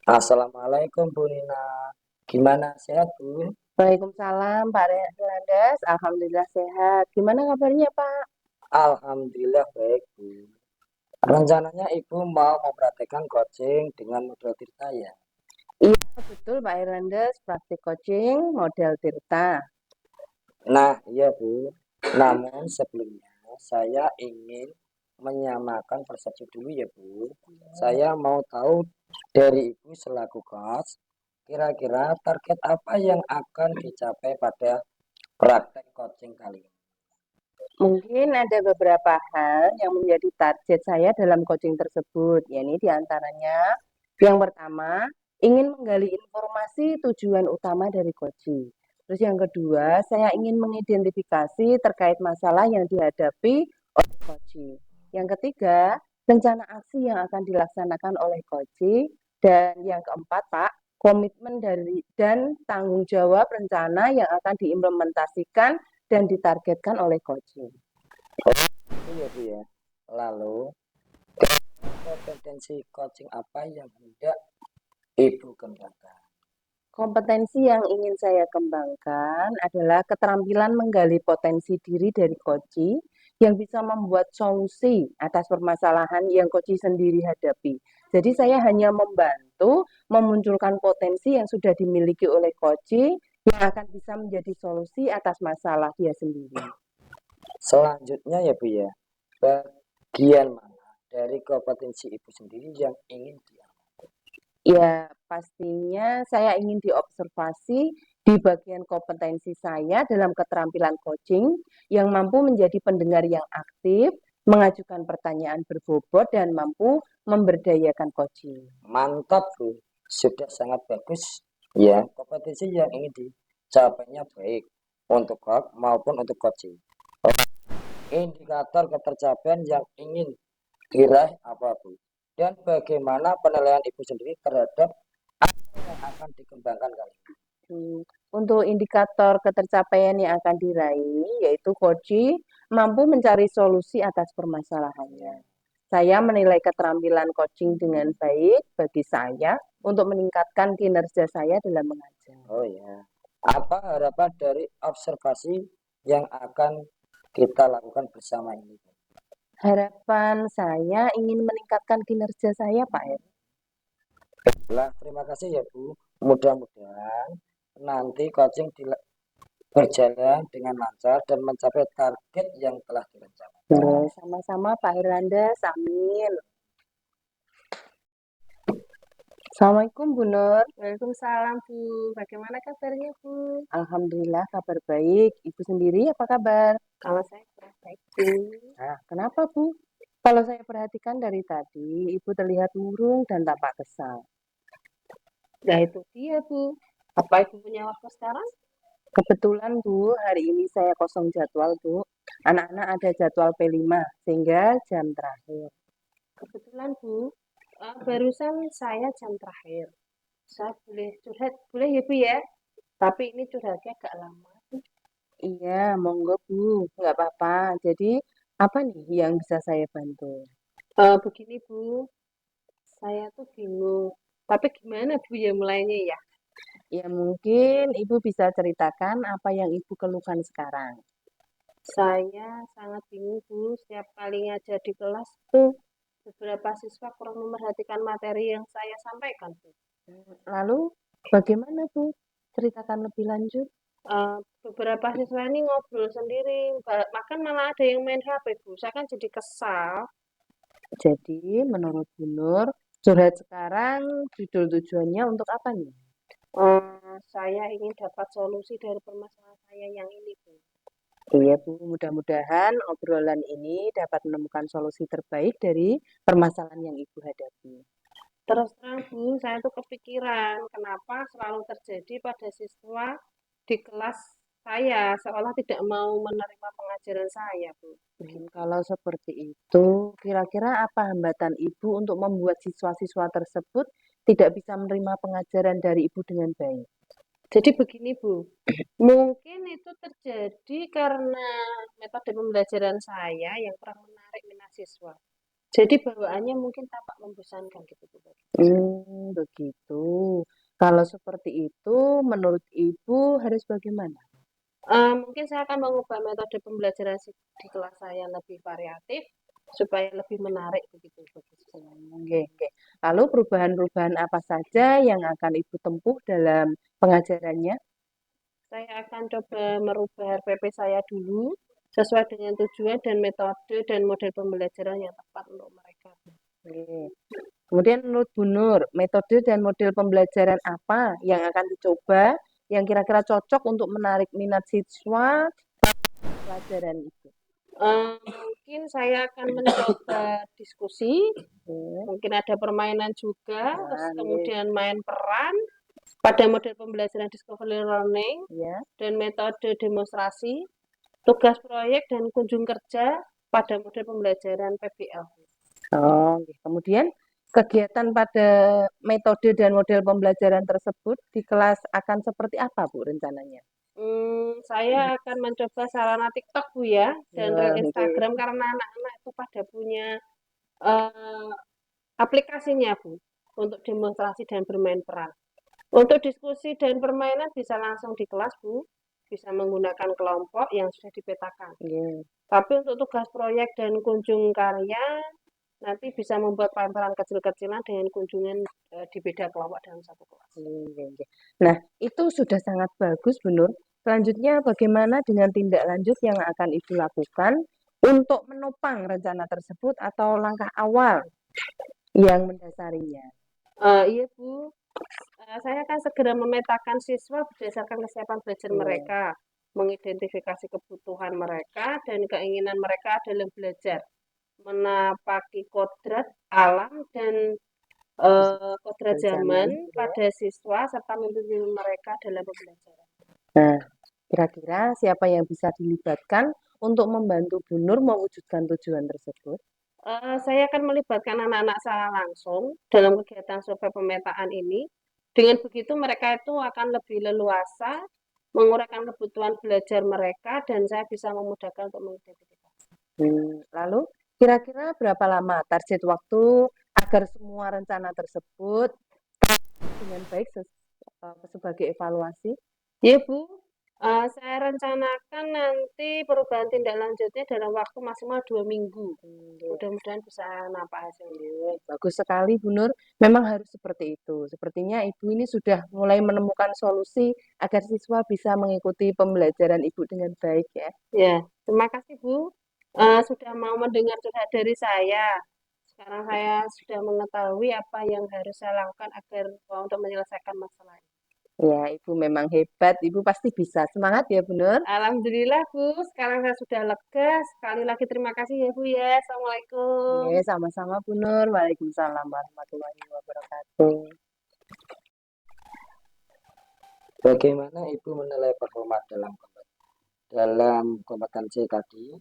Assalamualaikum Bu Nina. Gimana sehat Bu? Waalaikumsalam Pak Renandas, Alhamdulillah sehat. Gimana kabarnya Pak? Alhamdulillah baik Bu. Rencananya Ibu mau mempraktekkan coaching dengan model Tirta ya? Iya betul Pak Renandas, praktik coaching model Tirta. Nah iya Bu. Namun sebelumnya saya ingin menyamakan persepsi dulu ya Bu. Saya mau tahu dari Ibu selaku coach, kira-kira target apa yang akan dicapai pada praktek coaching kali ini? Mungkin ada beberapa hal yang menjadi target saya dalam coaching tersebut, yakni diantaranya yang pertama, ingin menggali informasi tujuan utama dari coaching. Terus yang kedua, saya ingin mengidentifikasi terkait masalah yang dihadapi oleh coaching. Yang ketiga, rencana aksi yang akan dilaksanakan oleh coaching. Dan yang keempat, Pak, komitmen dari dan tanggung jawab rencana yang akan diimplementasikan dan ditargetkan oleh coaching. Itu ya Bu ya. Lalu kompetensi coaching apa yang hendak Ibu kembangkan? Kompetensi yang ingin saya kembangkan adalah keterampilan menggali potensi diri dari coach yang bisa membuat solusi atas permasalahan yang coach sendiri hadapi. Jadi saya hanya membantu memunculkan potensi yang sudah dimiliki oleh coach yang akan bisa menjadi solusi atas masalah dia sendiri. Selanjutnya ya Bu ya, bagian mana dari kompetensi Ibu sendiri yang ingin diambil? Ya, pastinya saya ingin diobservasi di bagian kompetensi saya dalam keterampilan coaching yang mampu menjadi pendengar yang aktif, mengajukan pertanyaan berbobot, dan mampu memberdayakan coaching. Mantap Bu, sudah sangat bagus ya. Kompetensi yang ingin dicapainya baik untuk coach maupun untuk coaching. Indikator ketercapaian yang ingin diraih apa Bu? Dan bagaimana penilaian Ibu sendiri terhadap apa yang akan dikembangkan kali ini? Untuk indikator ketercapaian yang akan diraih, yaitu coaching mampu mencari solusi atas permasalahannya. Saya menilai keterampilan coaching dengan baik bagi saya untuk meningkatkan kinerja saya dalam mengajar. Oh ya, apa harapan dari observasi yang akan kita lakukan bersama ini Bu? Harapan saya ingin meningkatkan kinerja saya, Pak R. Lah, terima kasih ya Bu. Mudah-mudahan nanti coaching berjalan dengan lancar dan mencapai target yang telah direncanakan. Sama-sama Pak Irlanda, amin. Assalamualaikum Bu Nur. Waalaikumsalam Bu. Bagaimana kabarnya Bu? Alhamdulillah kabar baik. Ibu sendiri apa kabar? Kalau saya kurang baik Bu. Nah, kenapa Bu? Kalau saya perhatikan dari tadi, Ibu terlihat murung dan tampak kesal. Nah itu dia Bu. Apa Ibu punya waktu sekarang? Kebetulan Bu, hari ini saya kosong jadwal Bu. Anak-anak ada jadwal P5, sehingga jam terakhir. Kebetulan Bu, barusan saya jam terakhir. Saya boleh curhat, boleh ya Bu ya? Tapi ini curhatnya agak lama. Iya, monggo Bu, nggak apa-apa. Jadi, apa nih yang bisa saya bantu? Begini Bu, saya tuh bingung. Tapi gimana Bu ya mulainya ya? Ya mungkin Ibu bisa ceritakan apa yang Ibu keluhkan sekarang. Saya sangat bingung Bu. Setiap kali ngajar di kelas tuh beberapa siswa kurang memerhatikan materi yang saya sampaikan Bu. Lalu, bagaimana Bu? Ceritakan lebih lanjut. Beberapa siswa ini ngobrol sendiri, bahkan malah ada yang main HP, Bu. Saya kan jadi kesal. Jadi, menurut Bu Nur, curhat sekarang judul tujuannya untuk apa nih? Saya ingin dapat solusi dari permasalahan saya yang ini, Bu. Iya Bu, mudah-mudahan obrolan ini dapat menemukan solusi terbaik dari permasalahan yang Ibu hadapi. Terus terang, Bu, saya tuh kepikiran kenapa selalu terjadi pada siswa di kelas saya seolah tidak mau menerima pengajaran saya, Bu. Begitu. Kalau seperti itu, kira-kira apa hambatan Ibu untuk membuat siswa-siswa tersebut tidak bisa menerima pengajaran dari Ibu dengan baik? Jadi begini, Bu. Mungkin itu terjadi karena metode pembelajaran saya yang kurang menarik minat siswa. Jadi bawaannya mungkin tampak membosankan gitu Bu. Begitu. Kalau seperti itu, menurut Ibu harus bagaimana? Mungkin saya akan mengubah metode pembelajaran di kelas saya lebih variatif supaya lebih menarik begitu bagi siswa. Oke, oke. Lalu perubahan-perubahan apa saja yang akan Ibu tempuh dalam pengajarannya? Saya akan coba merubah RPP saya dulu sesuai dengan tujuan dan metode dan model pembelajaran yang tepat untuk mereka. Oke. Kemudian menurut Bu Nur, metode dan model pembelajaran apa yang akan dicoba yang kira-kira cocok untuk menarik minat siswa pelajaran itu? Mungkin saya akan mencoba diskusi, Oke. mungkin ada permainan juga, terus Nah, ini kemudian main peran pada model pembelajaran discovery learning ya. dan metode demonstrasi, tugas proyek dan kunjung kerja pada model pembelajaran PBL. Oh, oke. Kemudian kegiatan pada metode dan model pembelajaran tersebut di kelas akan seperti apa, Bu, rencananya? Saya akan mencoba sarana TikTok Bu ya, dan Ya, reel oke. Instagram karena anak-anak itu pada punya eh, aplikasinya Bu untuk demonstrasi dan bermain peran. Untuk diskusi dan permainan bisa langsung di kelas Bu, bisa menggunakan kelompok yang sudah dipetakan. Oke. Tapi untuk tugas proyek dan kunjung karya nanti bisa membuat peran kecil-kecilan dengan kunjungan di beda kelompok dalam satu kelas. Oke, oke. Nah, itu sudah sangat bagus, Bu Nur. Selanjutnya, bagaimana dengan tindak lanjut yang akan Ibu lakukan untuk menopang rencana tersebut atau langkah awal yang mendasarinya? Iya Bu, saya akan segera memetakan siswa berdasarkan kesiapan belajar Ya. mereka, mengidentifikasi kebutuhan mereka dan keinginan mereka dalam belajar, menapaki kodrat alam dan kodrat zaman Berzaman, ya. pada siswa serta membimbing mereka dalam pembelajaran. Nah, kira-kira siapa yang bisa dilibatkan untuk membantu Bu Nur mewujudkan tujuan tersebut? Saya akan melibatkan anak-anak saya langsung dalam kegiatan survei pemetaan ini. Dengan begitu mereka itu akan lebih leluasa menguraikan kebutuhan belajar mereka dan saya bisa memudahkan untuk mengidentifikasi. Lalu, kira-kira berapa lama target waktu agar semua rencana tersebut dengan baik sebagai evaluasi? Ya Bu, saya rencanakan nanti perubahan tindak lanjutnya dalam waktu maksimal 2 minggu. Ya. Mudah-mudahan bisa nampak hasilnya. Bagus sekali, Bu Nur. Memang harus seperti itu. Sepertinya Ibu ini sudah mulai menemukan solusi agar siswa bisa mengikuti pembelajaran Ibu dengan baik ya. Ya, terima kasih Bu, sudah mau mendengar curhat dari saya. Sekarang saya sudah mengetahui apa yang harus saya lakukan agar untuk menyelesaikan masalah ini. Ya, Ibu memang hebat. Ibu pasti bisa. Semangat ya, Bu Nur. Alhamdulillah Bu, sekarang saya sudah lega. Sekali lagi terima kasih ya Bu ya. Assalamualaikum. Ya, sama-sama Bu Nur. Waalaikumsalam warahmatullahi wabarakatuh. Bagaimana Ibu menilai performa dalam kompetensi tadi?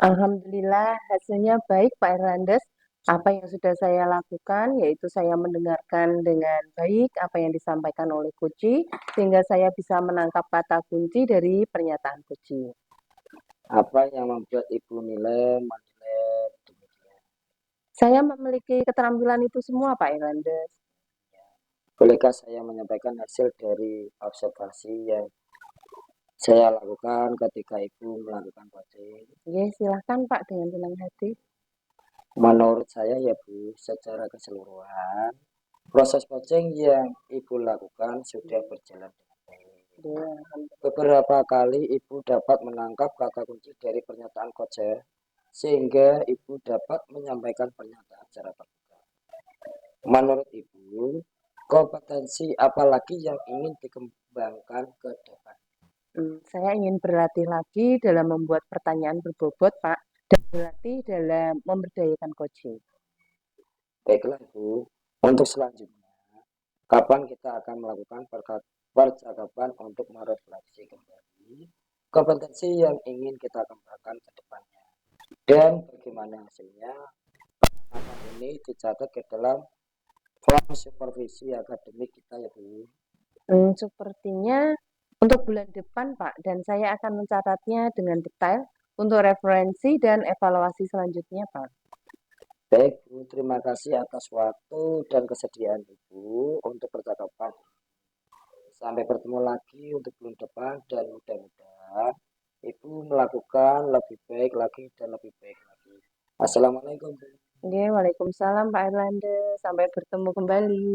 Alhamdulillah hasilnya baik Pak Erlandes. Apa yang sudah saya lakukan yaitu saya mendengarkan dengan baik apa yang disampaikan oleh Koci sehingga saya bisa menangkap kata kunci dari pernyataan Koci. Apa yang membuat Ibu menilai demikian? Saya memiliki keterampilan itu semua Pak Erlandes. Bolehkah saya menyampaikan hasil dari observasi yang saya lakukan ketika Ibu melakukan coaching? Ya, silahkan Pak dengan senang hati. Menurut saya ya Bu, secara keseluruhan, proses coaching yang Ibu lakukan sudah berjalan dengan baik. Ya, Beberapa kali Ibu dapat menangkap kata kunci dari pernyataan coach, sehingga Ibu dapat menyampaikan pernyataan secara terbuka. Menurut Ibu, kompetensi apa lagi yang ingin dikembangkan ke depan? Saya ingin berlatih lagi dalam membuat pertanyaan berbobot Pak dan berlatih dalam memberdayakan coaching. Baiklah Ibu, untuk selanjutnya, kapan kita akan melakukan percakapan untuk merefleksi kembali kompetensi yang ingin kita kembangkan ke depannya dan bagaimana hasilnya ini dicatat ke dalam form supervisi akademik kita ya Bu. Sepertinya untuk bulan depan Pak, dan saya akan mencatatnya dengan detail untuk referensi dan evaluasi selanjutnya Pak. Baik, Bu. Terima kasih atas waktu dan kesediaan Ibu untuk percakapan. Sampai bertemu lagi untuk bulan depan dan mudah-mudahan Ibu melakukan lebih baik lagi dan lebih baik lagi. Assalamualaikum, Bu. Oke, Waalaikumsalam Pak Erlanda. Sampai bertemu kembali.